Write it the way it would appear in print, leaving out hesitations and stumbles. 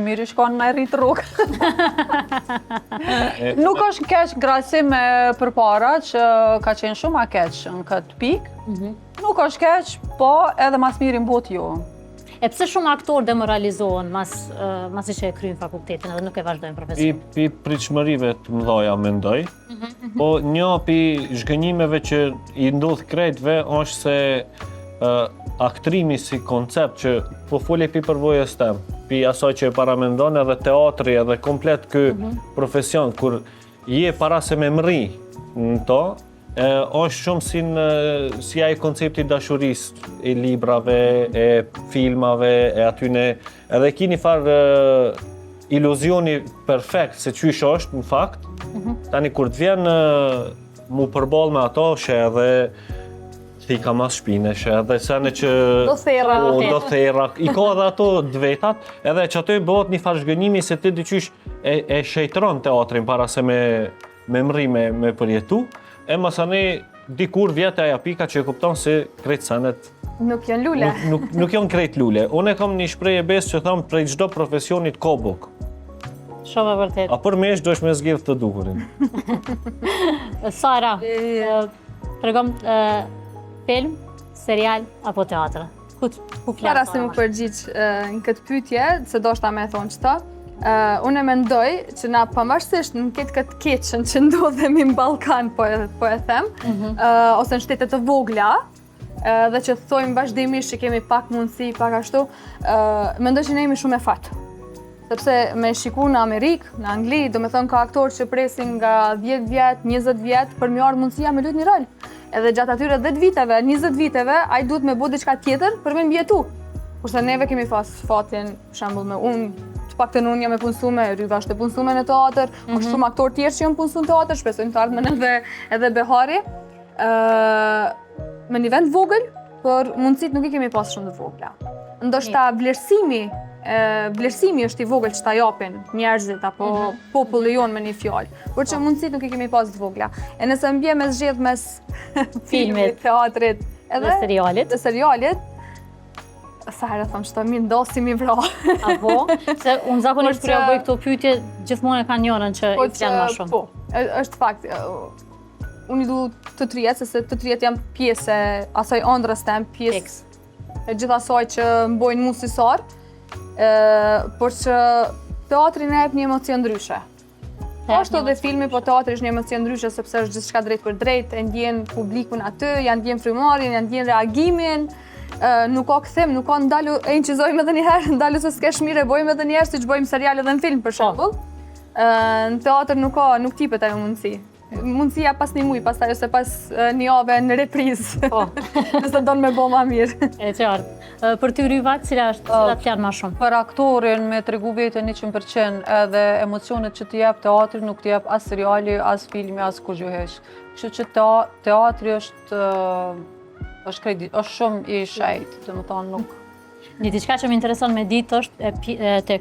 Mirë shkon me rritë rrugë. Nuk është keq krahasim me përpara që ka qenë shumë a keq në këtë pikë. Nuk është keq, po edhe mas miri mbot jo. E pse shumë aktorë demoralizohen masi që e kryjnë fakultetin edhe nuk e vazhdojnë profesionin? Pi pritshmërive të mëdha mendoj, po një pi zhgënjimeve që i ndodh krejtve është se aktrimi si koncept që po folje pi përvojës tem, pi asaj që e paramendon edhe teatri edhe komplet ky profesion kur je para se me mri në to, është shumë si ai koncepti dashurisë e librave, e filmave, e atyne, edhe ki një farë iluzioni perfekt se qysh është në fakt, tani kur të vjen mu përball me ato, që edhe thika mas shpine, që edhe sene që... Do thera. I ka edhe ato dvetat, edhe që ato i bëhet një farë zhgënjimi se ti diqysh e shejtron teatrin para se me mri me përjetu, e masani dikur vjet aja pika që e kupton se krejt senet nuk janë lule. Nuk janë krejt lule. Unë kam një shprehje besë që thëmë prej çdo profesionit ka buk. Shumë e vërtet. A për mesh do është me zgjidh të duhurin. Sara, tregom film, serial apo teatr? Ku flas? Para se më përgjigj në këtë pyetje, se do shta me thonë qëta, unë e mendoj që na pavarësisht në këtë keqen që ndodhemi në Ballkan, po e them, ose në shtetet të vogla, dhe që thojmë vazhdimisht që kemi pak mundësi, pak ashtu, mendoj që ne jemi shumë e fatë. Sepse me shiku në Amerikë, në Angli, do me thënë ka aktorë që presin nga 10 vjetë, 20 vjetë, për me ardhë mundësia me luajtur një rol. Edhe gjatë atyre 10 viteve, 20 viteve, ai duhet me bëu diçka tjetër për me mbjetu. Kurse neve kemi fatin, për shembull me unë, të paktën unë jam e punësume, Ryva është e punësume në teatr, është shumë aktorë tjerë që janë punësu në teatr, shpresojmë të ardhmen edhe Behari. Me një vend vogël, por mundësit nuk i kemi pas shumë të vogla. Ndoshta vlerësimi është i vogël që ta japin njerëzit apo populli jonë me një fjalë, por që mundësit nuk i kemi pas të vogla. E nëse mbje me zgjedh mes filmit, teatrit dhe serialit, sa herë thëmë që ta mi ndosim i vra. Apo? Se unë zakonisht kur ja bëj këto pyetje, gjithmonë e kanë njënën që i flenë ma shumë. Po, është fakt. Unë i du të trijet, se të trijet jam pjesë asaj ëndrës tem, pjesë e gjithë asaj që mbojnë mu si sarë, por që teatri ne jep një emocion ndryshe. Ashtu edhe filmi, po teatri është një emocion ndryshe sepse është gjithçka drejt për drejt, e ndjen publikun aty, ja ndjen frymarrjen, ja ndjen reagimin, nuk ka kthim, nuk ka ndalu, e inqizojmë edhe një herë, ndalu se s'kesh mirë, e bojmë edhe një herë siç bojmë serial edhe në film për shembull. Në teatr nuk tipet ajo mundësi. Mundësia pas një muj, pastaj ose pas një jave në reprizë. Nëse do me bo ma mirë. E qartë. Për ty Ryva, cilat fjanë ma shumë? Për aktorin me tregu veten 100% edhe emocionet që t'i jep teatri nuk t'i jep as seriali, as filmi, as kur gjuhesh. Kështu që teatri është shumë i shejt, domethënë nuk. Një diçka që më intereson me ditë është tek